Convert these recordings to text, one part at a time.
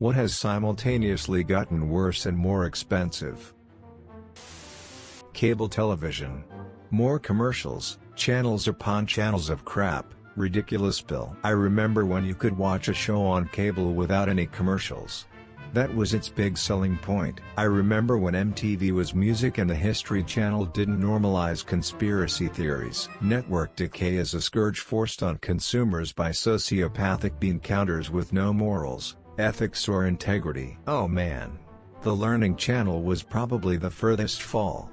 What has simultaneously gotten worse and more expensive? Cable television. More commercials, channels upon channels of crap, ridiculous bill. I remember when you could watch a show on cable without any commercials. That was its big selling point. I remember when MTV was music and the History Channel didn't normalize conspiracy theories. Network decay is a scourge forced on consumers by sociopathic bean counters with no morals, ethics or integrity. Oh man. The Learning Channel was probably the furthest fall.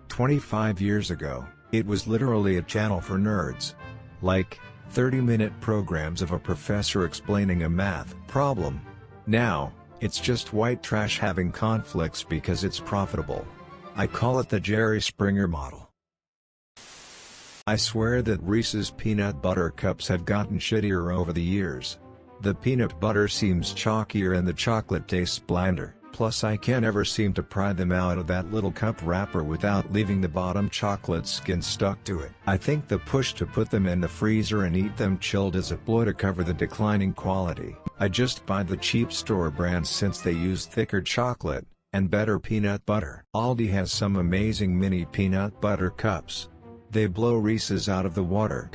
25 years ago, it was literally a channel for nerds. Like, 30-minute programs of a professor explaining a math problem. Now, it's just white trash having conflicts because it's profitable. I call it the Jerry Springer model. I swear that Reese's peanut butter cups have gotten shittier over the years. The peanut butter seems chalkier and the chocolate tastes blander. Plus I can't ever seem to pry them out of that little cup wrapper without leaving the bottom chocolate skin stuck to it. I think the push to put them in the freezer and eat them chilled is a ploy to cover the declining quality. I just buy the cheap store brands since they use thicker chocolate, and better peanut butter. Aldi has some amazing mini peanut butter cups. They blow Reese's out of the water.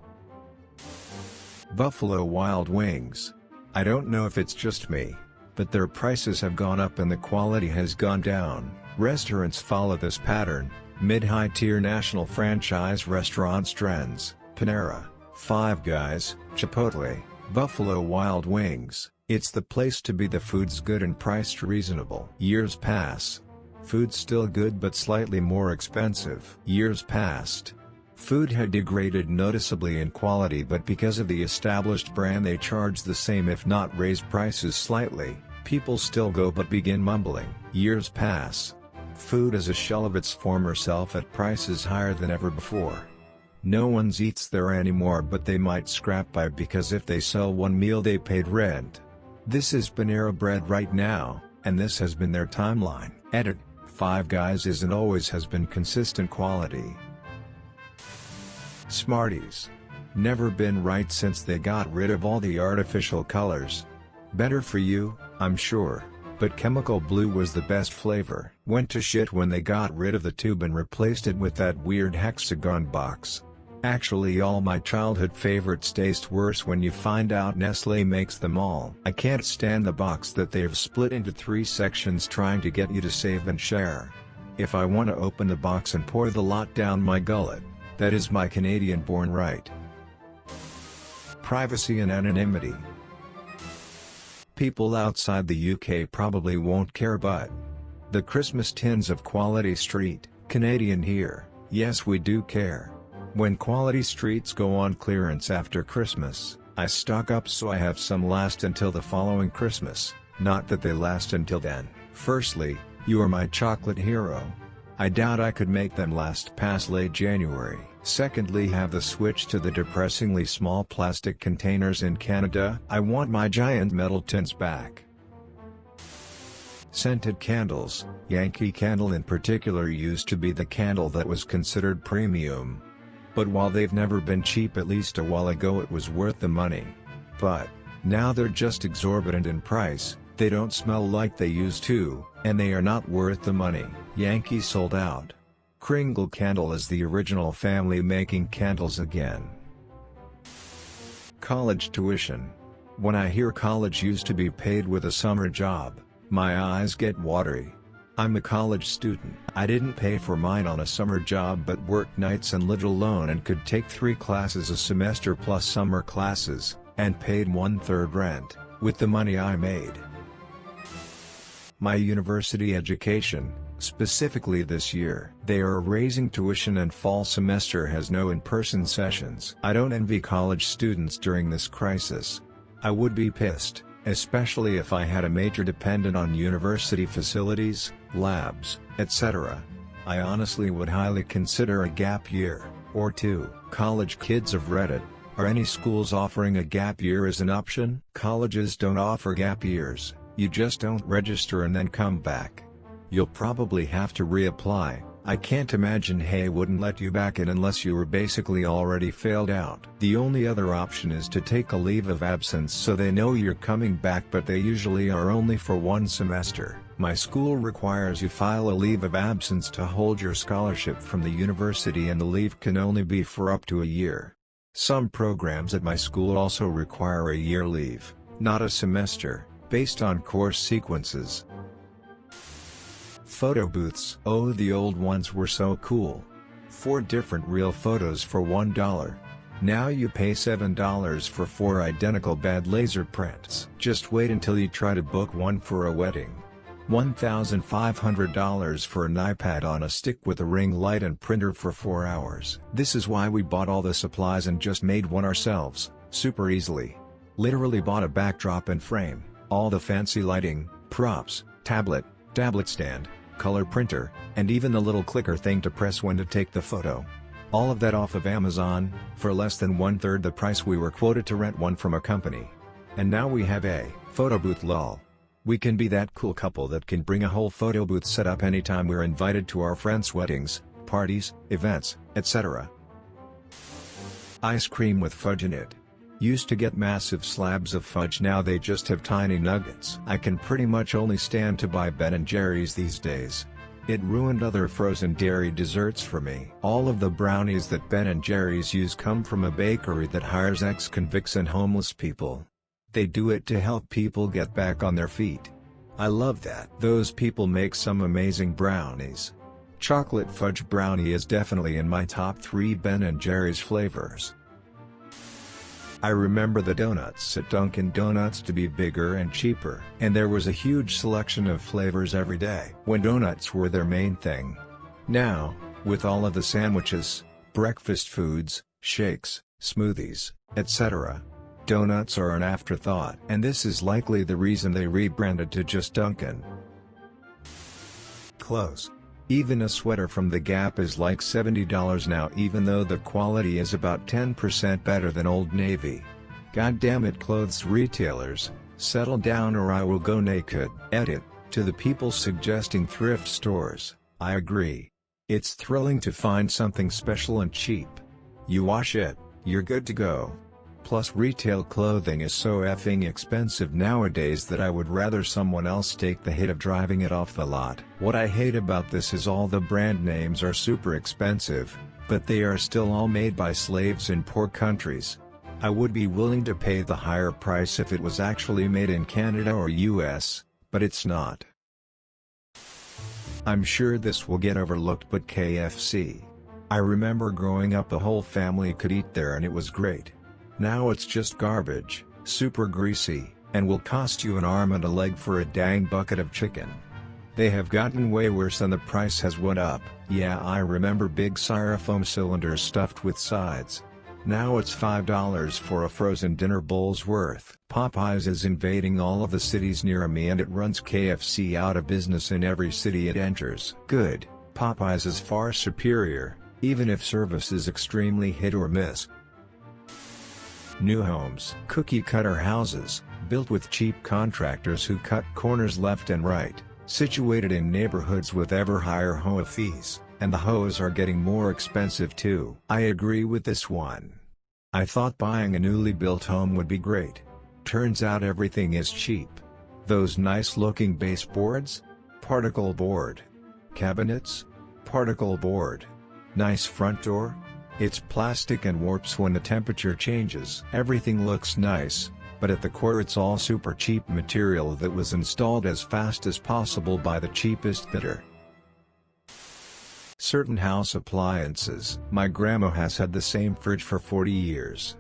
Buffalo Wild Wings. I don't know if it's just me, but their prices have gone up and the quality has gone down. Restaurants follow this pattern. Mid-high tier national franchise restaurants trends, Panera, Five Guys, Chipotle, Buffalo Wild Wings. It's the place to be. The food's good and priced reasonable. Years pass. Food's still good but slightly more expensive. Years passed. Food had degraded noticeably in quality, but because of the established brand they charge the same if not raise prices slightly. People still go but begin mumbling. Years pass. Food is a shell of its former self at prices higher than ever before. No one eats there anymore, but they might scrap by because if they sell one meal they paid rent. This is Panera Bread right now, and this has been their timeline. Edit: Five Guys isn't always has been consistent quality. Smarties. Never been right since they got rid of all the artificial colors. Better for you, I'm sure, but chemical blue was the best flavor. Went to shit when they got rid of the tube and replaced it with that weird hexagon box. Actually all my childhood favorites taste worse when you find out Nestle makes them all. I can't stand the box that they've split into 3 sections trying to get you to save and share. If I want to open the box and pour the lot down my gullet, that is my Canadian-born right. Privacy and anonymity. People outside the UK probably won't care, but the Christmas tins of Quality Street, Canadian here, yes we do care. When Quality Streets go on clearance after Christmas, I stock up so I have some last until the following Christmas, not that they last until then. Firstly, you are my chocolate hero. I doubt I could make them last past late January. Secondly, have the switch to the depressingly small plastic containers in Canada. I want my giant metal tins back. Scented candles. Yankee Candle in particular used to be the candle that was considered premium. But while they've never been cheap, at least a while ago it was worth the money. But now they're just exorbitant in price, they don't smell like they used to, and they are not worth the money. Yankee sold out. Kringle Candle is the original family making candles again. College tuition. When I hear college used to be paid with a summer job, my eyes get watery. I'm a college student. I didn't pay for mine on a summer job but worked nights and lived alone and could take 3 classes a semester plus summer classes, and paid 1/3 rent, with the money I made. My university education. Specifically this year, they are raising tuition and fall semester has no in-person sessions. I don't envy college students during this crisis. I would be pissed, especially if I had a major dependent on university facilities, labs, etc. I honestly would highly consider a gap year, or 2. College kids of Reddit, are any schools offering a gap year as an option? Colleges don't offer gap years, you just don't register and then come back. You'll probably have to reapply, I can't imagine Hey wouldn't let you back in unless you were basically already failed out. The only other option is to take a leave of absence so they know you're coming back, but they usually are only for 1 semester. My school requires you file a leave of absence to hold your scholarship from the university, and the leave can only be for up to a year. Some programs at my school also require a year leave, not a semester, based on course sequences. Photo booths. Oh, the old ones were so cool. 4 different real photos for $1. Now you pay $7 for 4 identical bad laser prints. Just wait until you try to book one for a wedding. $1,500 for an iPad on a stick with a ring light and printer for 4 hours. This is why we bought all the supplies and just made one ourselves, super easily. Literally bought a backdrop and frame, all the fancy lighting, props, tablet stand, color printer, and even the little clicker thing to press when to take the photo. All of that off of Amazon, for less than 1/3 the price we were quoted to rent one from a company. And now we have a photo booth, lol. We can be that cool couple that can bring a whole photo booth set up anytime we're invited to our friends' weddings, parties, events, etc. Ice cream with fudge in it. Used to get massive slabs of fudge, now they just have tiny nuggets. I can pretty much only stand to buy Ben & Jerry's these days. It ruined other frozen dairy desserts for me. All of the brownies that Ben & Jerry's use come from a bakery that hires ex-convicts and homeless people. They do it to help people get back on their feet. I love that. Those people make some amazing brownies. Chocolate fudge brownie is definitely in my top 3 Ben & Jerry's flavors. I remember the donuts at Dunkin' Donuts to be bigger and cheaper, and there was a huge selection of flavors every day when donuts were their main thing. Now, with all of the sandwiches, breakfast foods, shakes, smoothies, etc., donuts are an afterthought, and this is likely the reason they rebranded to just Dunkin'. Clothes. Even a sweater from the Gap is like $70 now, even though the quality is about 10% better than Old Navy. God damn it, clothes retailers, settle down or I will go naked. Edit, to the people suggesting thrift stores, I agree. It's thrilling to find something special and cheap. You wash it, you're good to go. Plus retail clothing is so effing expensive nowadays that I would rather someone else take the hit of driving it off the lot. What I hate about this is all the brand names are super expensive, but they are still all made by slaves in poor countries. I would be willing to pay the higher price if it was actually made in Canada or US, but it's not. I'm sure this will get overlooked, but KFC. I remember growing up the whole family could eat there and it was great. Now it's just garbage, super greasy, and will cost you an arm and a leg for a dang bucket of chicken. They have gotten way worse and the price has went up. Yeah, I remember big styrofoam cylinders stuffed with sides. Now it's $5 for a frozen dinner bowl's worth. Popeyes is invading all of the cities near me and it runs KFC out of business in every city it enters. Good, Popeyes is far superior, even if service is extremely hit or miss. New homes. Cookie cutter houses, built with cheap contractors who cut corners left and right, situated in neighborhoods with ever higher HOA fees, and the HOAs are getting more expensive too. I agree with this one. I thought buying a newly built home would be great. Turns out everything is cheap. Those nice looking baseboards? Particle board. Cabinets? Particle board. Nice front door? It's plastic and warps when the temperature changes. Everything looks nice, but at the core it's all super cheap material that was installed as fast as possible by the cheapest bidder. Certain house appliances. My grandma has had the same fridge for 40 years.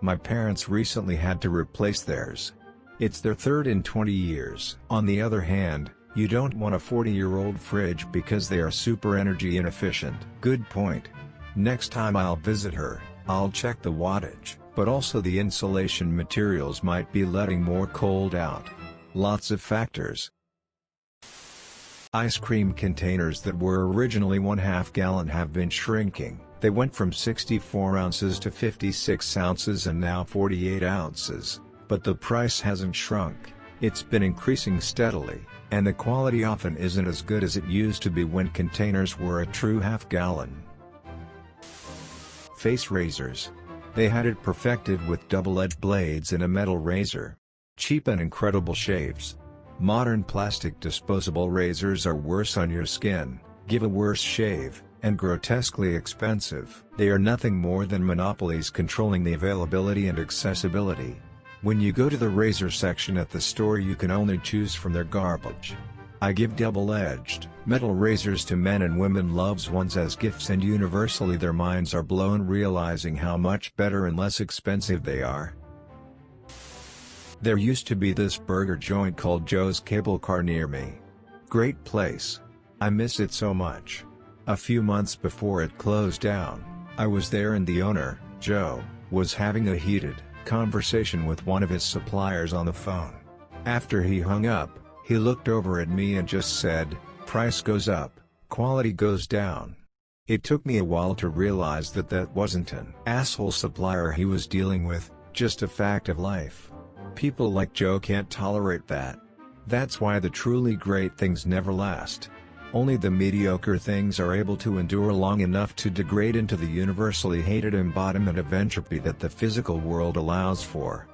My parents recently had to replace theirs. It's their third in 20 years. On the other hand, you don't want a 40-year-old fridge because they are super energy inefficient. Good point. Next time I'll visit her, I'll check the wattage, but also the insulation materials might be letting more cold out. Lots of factors. Ice cream containers that were originally 1/2 gallon have been shrinking. They went from 64 ounces to 56 ounces and now 48 ounces, but the price hasn't shrunk. It's been increasing steadily. And the quality often isn't as good as it used to be when containers were a true half-gallon. Face razors. They had it perfected with double-edged blades and a metal razor. Cheap and incredible shaves. Modern plastic disposable razors are worse on your skin, give a worse shave, and grotesquely expensive. They are nothing more than monopolies controlling the availability and accessibility. When you go to the razor section at the store, you can only choose from their garbage. I give double-edged, metal razors to men and women loved ones as gifts, and universally their minds are blown realizing how much better and less expensive they are. There used to be this burger joint called Joe's Cable Car near me. Great place. I miss it so much. A few months before it closed down, I was there and the owner, Joe, was having a heated conversation with one of his suppliers on the phone. After he hung up, he looked over at me and just said, "Price goes up, quality goes down." It took me a while to realize that that wasn't an asshole supplier he was dealing with, just a fact of life. People like Joe can't tolerate that. That's why the truly great things never last. Only the mediocre things are able to endure long enough to degrade into the universally hated embodiment of entropy that the physical world allows for.